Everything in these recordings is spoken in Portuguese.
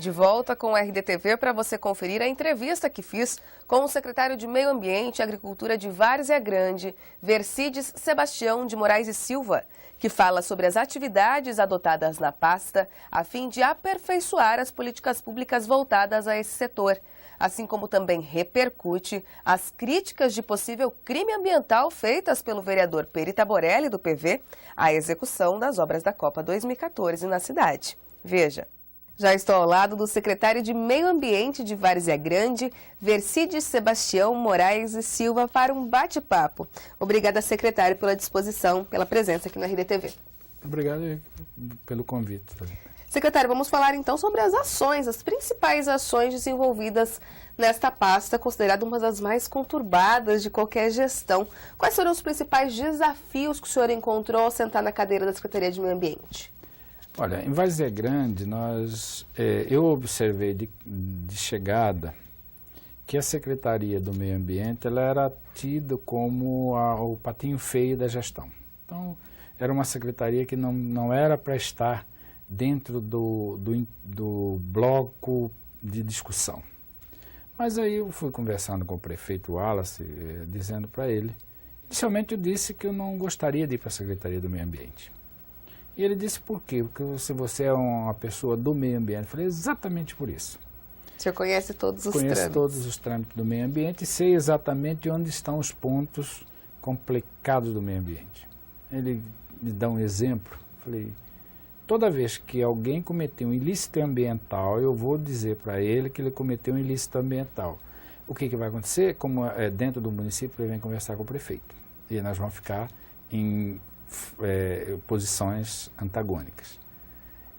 De volta com o RDTV para você conferir a entrevista que fiz com o secretário de Meio Ambiente e Agricultura de Várzea Grande, Vercides Sebastião de Moraes e Silva, que fala sobre as atividades adotadas na pasta a fim de aperfeiçoar as políticas públicas voltadas a esse setor, assim como também repercute as críticas de possível crime ambiental feitas pelo vereador Peri Taborelli, do PV, à execução das obras da Copa 2014 na cidade. Veja. Já estou ao lado do secretário de Meio Ambiente de Várzea Grande, Vercides Sebastião Moraes e Silva, para um bate-papo. Obrigada, secretário, pela disposição, pela presença aqui no RDTV. Obrigado pelo convite. Secretário, vamos falar então sobre as ações, as principais ações desenvolvidas nesta pasta, considerada uma das mais conturbadas de qualquer gestão. Quais foram os principais desafios que o senhor encontrou ao sentar na cadeira da Secretaria de Meio Ambiente? Olha, em Várzea Grande, eu observei de chegada que a Secretaria do Meio Ambiente ela era tida como o patinho feio da gestão. Então, era uma secretaria que não era para estar dentro do bloco de discussão. Mas aí eu fui conversando com o prefeito Wallace, dizendo para ele, inicialmente eu disse que eu não gostaria de ir para a Secretaria do Meio Ambiente. E ele disse por quê? Porque se você é uma pessoa do meio ambiente. Eu falei, exatamente por isso. O senhor conhece todos os trâmites? Conheço todos os trâmites do meio ambiente e sei exatamente onde estão os pontos complicados do meio ambiente. Ele me dá um exemplo. Eu falei, toda vez que alguém cometeu um ilícito ambiental, eu vou dizer para ele que ele cometeu um ilícito ambiental. O que vai acontecer? Como é dentro do município, ele vem conversar com o prefeito. E nós vamos ficar em posições antagônicas.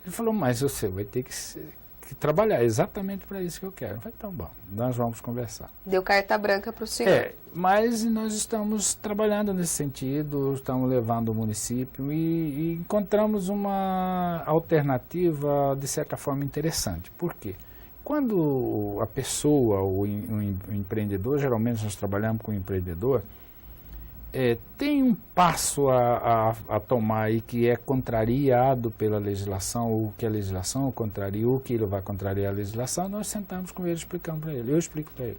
Ele falou, mas você vai ter que trabalhar exatamente para isso que eu quero. Eu falei, então bom, nós vamos conversar. Deu carta branca para o senhor. Mas nós estamos trabalhando nesse sentido, estamos levando o município e encontramos uma alternativa de certa forma interessante. Por quê? Quando a pessoa, o empreendedor, geralmente nós trabalhamos com o empreendedor, tem um passo a tomar aí que é contrariado pela legislação, ou que a legislação contraria, ou que ele vai contrariar a legislação, nós sentamos com ele e explicamos para ele. Eu explico para ele.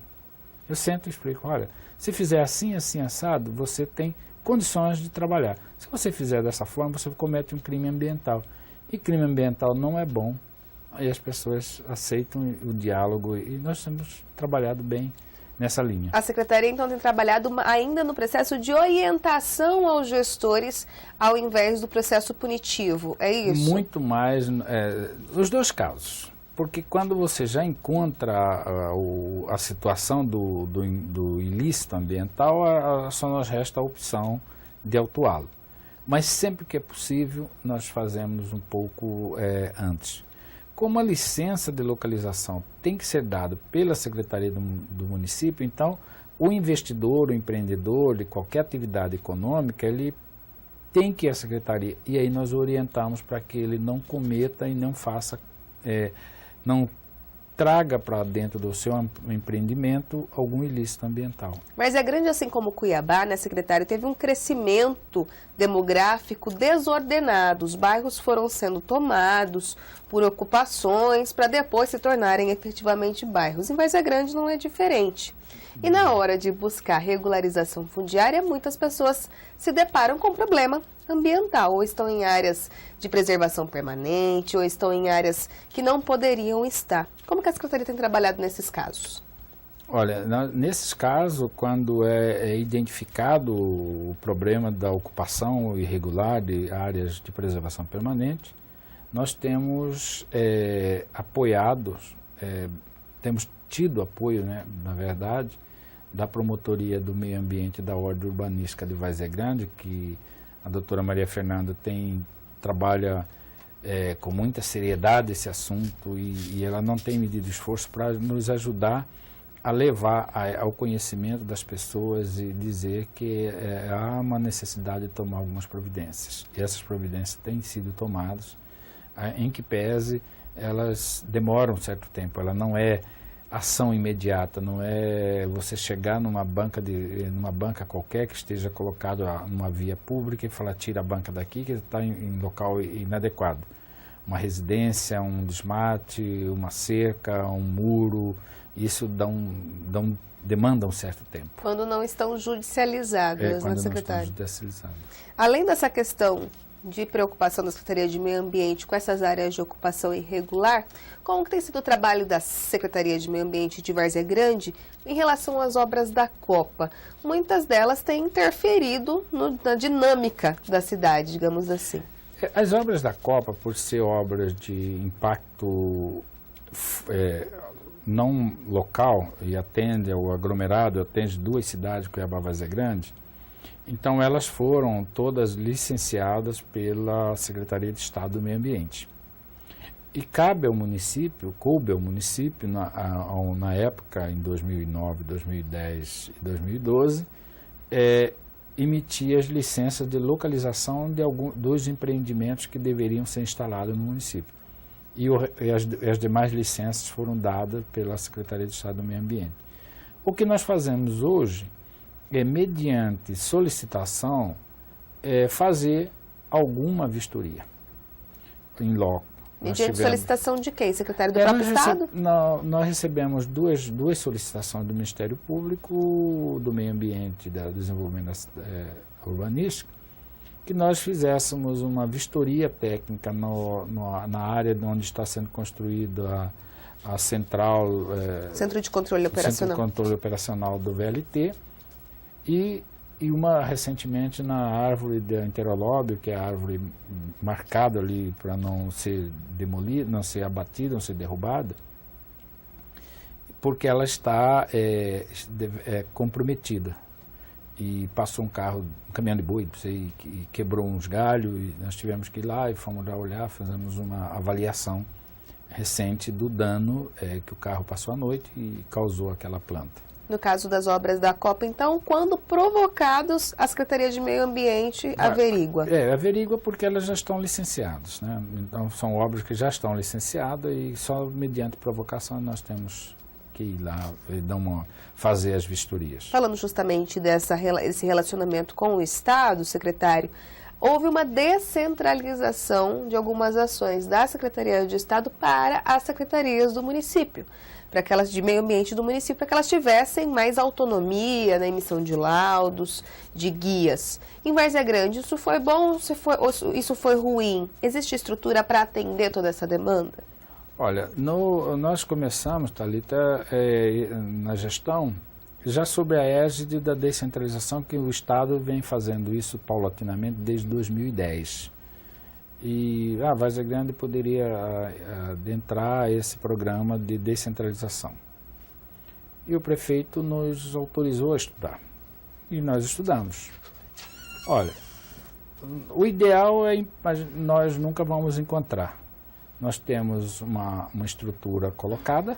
Eu sento e explico, olha, se fizer assim, assim, assado, você tem condições de trabalhar. Se você fizer dessa forma, você comete um crime ambiental. E crime ambiental não é bom. Aí as pessoas aceitam o diálogo e nós temos trabalhado bem nessa linha. A Secretaria, então, tem trabalhado ainda no processo de orientação aos gestores, ao invés do processo punitivo, é isso? Muito mais, os dois casos. Porque quando você já encontra a situação do ilícito ambiental, só nos resta a opção de autuá-lo. Mas sempre que é possível, nós fazemos um pouco antes. Como a licença de localização tem que ser dada pela Secretaria do município, então o investidor, o empreendedor de qualquer atividade econômica, ele tem que ir à Secretaria. E aí nós orientamos para que ele não cometa e não faça, não traga para dentro do seu empreendimento algum ilícito ambiental. Mas é grande, assim como Cuiabá, né, secretário, teve um crescimento demográfico desordenado. Os bairros foram sendo tomados por ocupações para depois se tornarem efetivamente bairros. Em Várzea Grande não é diferente. E na hora de buscar regularização fundiária, muitas pessoas se deparam com problema ambiental, ou estão em áreas de preservação permanente, ou estão em áreas que não poderiam estar. Como que a Secretaria tem trabalhado nesses casos? Olha, nesses casos, quando é identificado o problema da ocupação irregular de áreas de preservação permanente, nós temos apoiados, temos tido apoio, né, na verdade, da Promotoria do Meio Ambiente e da Ordem Urbanística de Várzea Grande, que a doutora Maria Fernanda trabalha com muita seriedade esse assunto e ela não tem medido esforço para nos ajudar a levar ao conhecimento das pessoas e dizer que há uma necessidade de tomar algumas providências. E essas providências têm sido tomadas, em que pese elas demoram um certo tempo, ela não é ação imediata, não é você chegar numa banca qualquer que esteja colocado numa via pública e falar tira a banca daqui que está em local inadequado. uma residência, um desmate, uma cerca, um muro, isso demanda um certo tempo. Quando não estão judicializadas, né, secretário? Não estão judicializadas. Além dessa questão de preocupação da Secretaria de Meio Ambiente com essas áreas de ocupação irregular, como que tem sido o trabalho da Secretaria de Meio Ambiente de Várzea Grande em relação às obras da Copa? Muitas delas têm interferido na dinâmica da cidade, digamos assim. As obras da Copa, por ser obras de impacto não local e atende ao aglomerado, atende 2 cidades, Cuiabá e Várzea Grande, então elas foram todas licenciadas pela Secretaria de Estado do Meio Ambiente. E coube ao município na época, em 2009, 2010 e 2012, emitir as licenças de localização dos empreendimentos que deveriam ser instalados no município. E as demais licenças foram dadas pela Secretaria de Estado do Meio Ambiente. O que nós fazemos hoje é, mediante solicitação, fazer alguma vistoria em loco. Mediante solicitação de quem? Secretário do próprio Estado? Nós recebemos duas solicitações do Ministério Público, do Meio Ambiente e do Desenvolvimento Urbanístico, que nós fizéssemos uma vistoria técnica na área onde está sendo construída a central... Centro de Controle Operacional. Centro de Controle Operacional do VLT, e uma recentemente na árvore da Interolóbio, que é a árvore marcada ali para não ser demolida, não ser abatida, não ser derrubada, porque ela está comprometida. E passou um caminhão de boi, e quebrou uns galhos, e nós tivemos que ir lá e fomos lá olhar, fizemos uma avaliação recente do dano que o carro passou à noite e causou aquela planta. No caso das obras da Copa, então, quando provocados, a Secretaria de Meio Ambiente averigua? Averigua porque elas já estão licenciadas, né? Então, são obras que já estão licenciadas e só mediante provocação nós temos que ir lá e fazer as vistorias. Falando justamente desse relacionamento com o Estado, secretário, houve uma descentralização de algumas ações da Secretaria de Estado para as secretarias do município, para aquelas de meio ambiente do município, para que elas tivessem mais autonomia na emissão de laudos, de guias. Em Várzea Grande, isso foi bom ou isso foi ruim? Existe estrutura para atender toda essa demanda? Olha, nós começamos, Thalita, na gestão, já sob a égide da descentralização, que o Estado vem fazendo isso paulatinamente desde 2010. E a Várzea Grande poderia adentrar esse programa de descentralização. E o prefeito nos autorizou a estudar. E nós estudamos. Olha, o ideal nós nunca vamos encontrar. Nós temos uma estrutura colocada.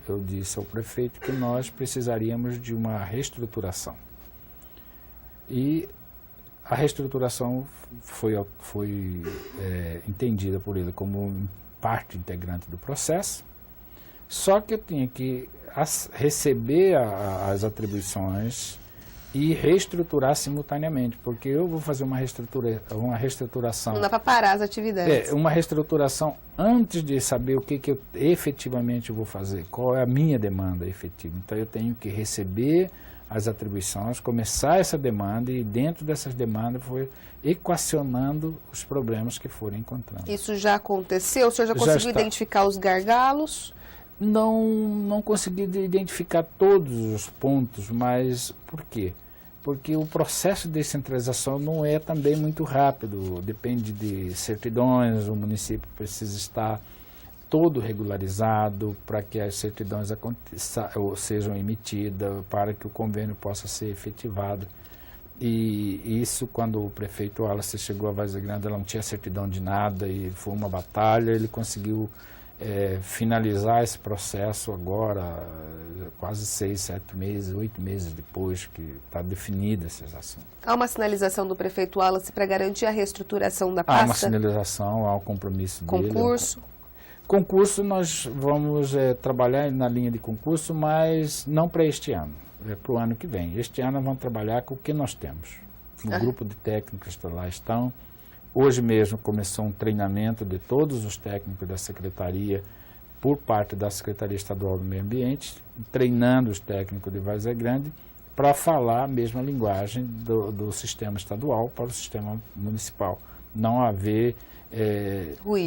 Eu disse ao prefeito que nós precisaríamos de uma reestruturação. E a reestruturação foi entendida por ele como parte integrante do processo, só que eu tinha que receber as atribuições e reestruturar simultaneamente, porque eu vou fazer uma reestruturação... Não dá para parar as atividades. Uma reestruturação antes de saber o que eu efetivamente vou fazer, qual é a minha demanda efetiva. Então eu tenho que receber as atribuições, começar essa demanda e dentro dessas demandas foi equacionando os problemas que foram encontrando. Isso já aconteceu? O senhor já conseguiu identificar os gargalos? Não consegui identificar todos os pontos, mas por quê? Porque o processo de descentralização não é também muito rápido, depende de certidões, o município precisa estar todo regularizado para que as certidões sejam emitidas, para que o convênio possa ser efetivado. E isso, quando o prefeito Wallace chegou a Várzea Grande, ela não tinha certidão de nada e foi uma batalha, ele conseguiu finalizar esse processo agora, quase 6, 7 meses, 8 meses depois que está definida essas ações. Há uma sinalização do prefeito Wallace para garantir a reestruturação da pasta? Há uma sinalização, há um compromisso dele. Concurso? Concurso, nós vamos trabalhar na linha de concurso, mas não para este ano, para o ano que vem. Este ano vamos trabalhar com o que nós temos. O grupo de técnicos que lá estão, Hoje mesmo começou um treinamento de todos os técnicos da Secretaria, por parte da Secretaria Estadual do Meio Ambiente, treinando os técnicos de Várzea Grande para falar a mesma linguagem do sistema estadual para o sistema municipal. Não haver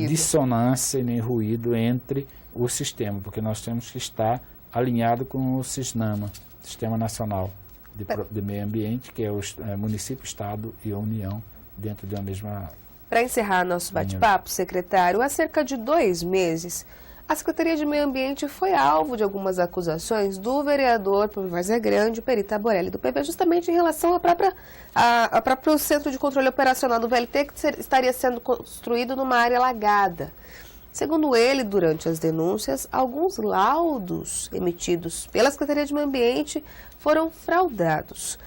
dissonância nem ruído entre o sistema, porque nós temos que estar alinhado com o SISNAMA, Sistema Nacional de Meio Ambiente, que é o município, estado e a União dentro de uma mesma... Para encerrar nosso bate-papo, secretário, há cerca de 2 meses, a Secretaria de Meio Ambiente foi alvo de algumas acusações do vereador por Várzea Grande, Peri Taborelli, do PP, justamente em relação ao próprio Centro de Controle Operacional do VLT, que estaria sendo construído numa área alagada. Segundo ele, durante as denúncias, alguns laudos emitidos pela Secretaria de Meio Ambiente foram fraudados.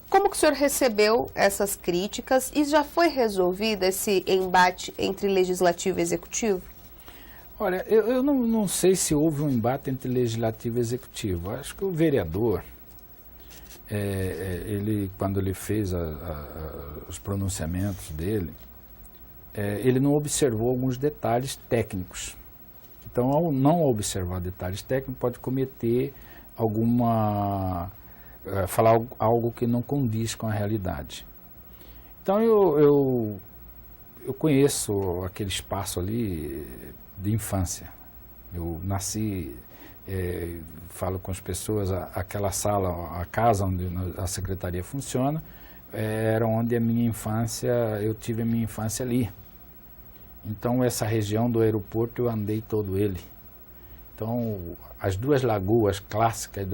Como que o senhor recebeu essas críticas e já foi resolvido esse embate entre Legislativo e Executivo? Olha, eu não sei se houve um embate entre Legislativo e Executivo. Acho que o vereador, ele, quando ele fez os pronunciamentos dele, ele não observou alguns detalhes técnicos. Então, ao não observar detalhes técnicos, pode cometer falar algo que não condiz com a realidade. Então, eu conheço aquele espaço ali de infância. Eu nasci, falo com as pessoas, aquela sala, a casa onde a secretaria funciona, era onde eu tive a minha infância ali. Então, essa região do aeroporto, eu andei todo ele. Então, as 2 lagoas clássicas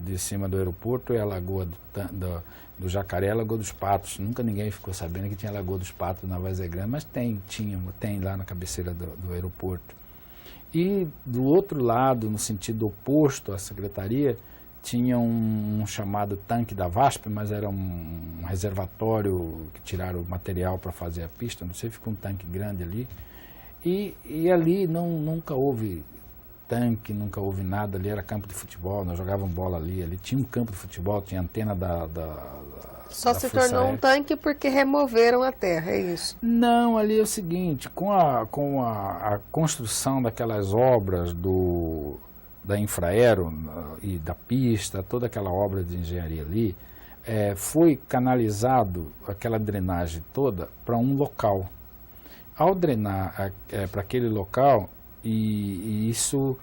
de cima do aeroporto é a Lagoa do Jacaré e a Lagoa dos Patos. Nunca ninguém ficou sabendo que tinha a Lagoa dos Patos na Várzea Grande, mas tem lá na cabeceira do aeroporto. E do outro lado, no sentido oposto à secretaria, tinha um chamado tanque da VASP, mas era um reservatório que tiraram o material para fazer a pista, não sei, ficou um tanque grande ali. E ali nunca houve tanque, nunca houve nada, ali era campo de futebol, nós jogávamos bola ali tinha um campo de futebol, tinha antena Só se tornou um tanque porque removeram a terra, é isso? Não, ali é o seguinte, com a construção daquelas obras da Infraero e da pista, toda aquela obra de engenharia ali, foi canalizado aquela drenagem toda para um local. Ao drenar para aquele local, e isso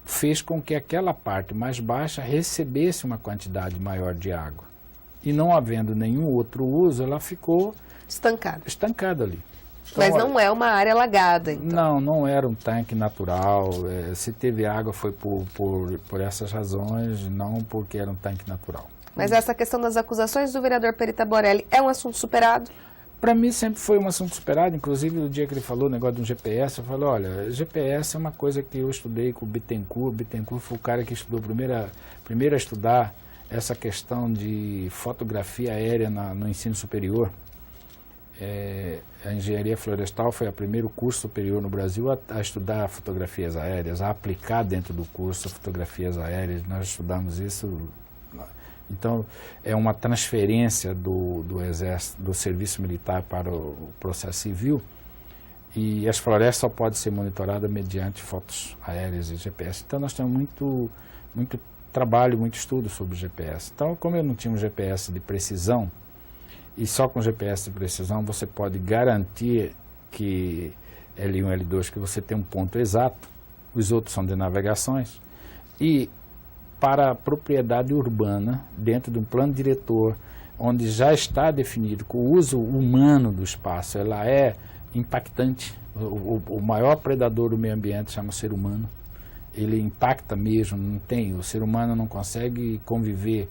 fez com que aquela parte mais baixa recebesse uma quantidade maior de água. E não havendo nenhum outro uso, ela ficou estancada ali. Então, mas não é uma área alagada, então? Não era um tanque natural. Se teve água foi por essas razões, não porque era um tanque natural. Mas essa questão das acusações do vereador Peri Taborelli é um assunto superado? Para mim sempre foi um assunto superado, inclusive no dia que ele falou o negócio do GPS, eu falei, olha, GPS é uma coisa que eu estudei com o Bittencourt. Bittencourt foi o cara que estudou primeiro a estudar essa questão de fotografia aérea no ensino superior. A engenharia florestal foi o primeiro curso superior no Brasil a estudar fotografias aéreas, a aplicar dentro do curso fotografias aéreas. Nós estudamos isso. Então, é uma transferência do Exército, do serviço militar para o processo civil, e as florestas só podem ser monitoradas mediante fotos aéreas e GPS. Então, nós temos muito trabalho, muito estudo sobre o GPS. Então, como eu não tinha um GPS de precisão, e só com GPS de precisão você pode garantir que L1, L2, que você tem um ponto exato, os outros são de navegações, e para a propriedade urbana, dentro de um plano diretor, onde já está definido que o uso humano do espaço, ela é impactante. O maior predador do meio ambiente chama o ser humano. Ele impacta mesmo, o ser humano não consegue conviver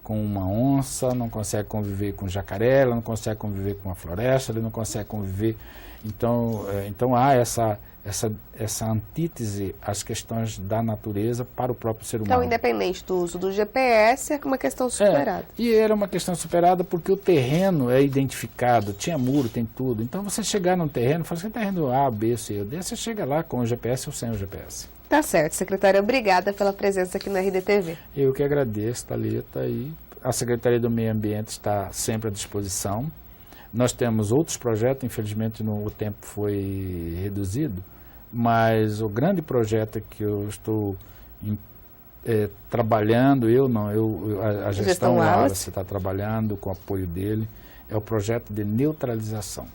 com uma onça, não consegue conviver com jacaré, não consegue conviver com uma floresta, ele não consegue conviver. Então há essa antítese às questões da natureza para o próprio ser humano. Então, independente do uso do GPS, é uma questão superada. E era uma questão superada porque o terreno é identificado, tinha muro, tem tudo. Então, você chegar num terreno, fala assim, terreno A, B, C, D, você chega lá com o GPS ou sem o GPS. Tá certo, secretária. Obrigada pela presença aqui no RDTV. Eu que agradeço, Thalita, e a Secretaria do Meio Ambiente está sempre à disposição. Nós temos outros projetos, infelizmente o tempo foi reduzido, mas o grande projeto que eu estou trabalhando, a gestão Wallace está trabalhando com o apoio dele, é o projeto de neutralização.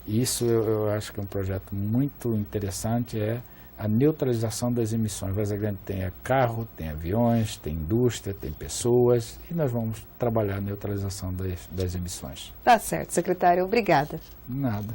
Isso eu acho que é um projeto muito interessante, é a neutralização das emissões. Várzea Grande tem carro, tem aviões, tem indústria, tem pessoas, e nós vamos trabalhar a neutralização das emissões. Tá certo, secretário. Obrigada. Nada.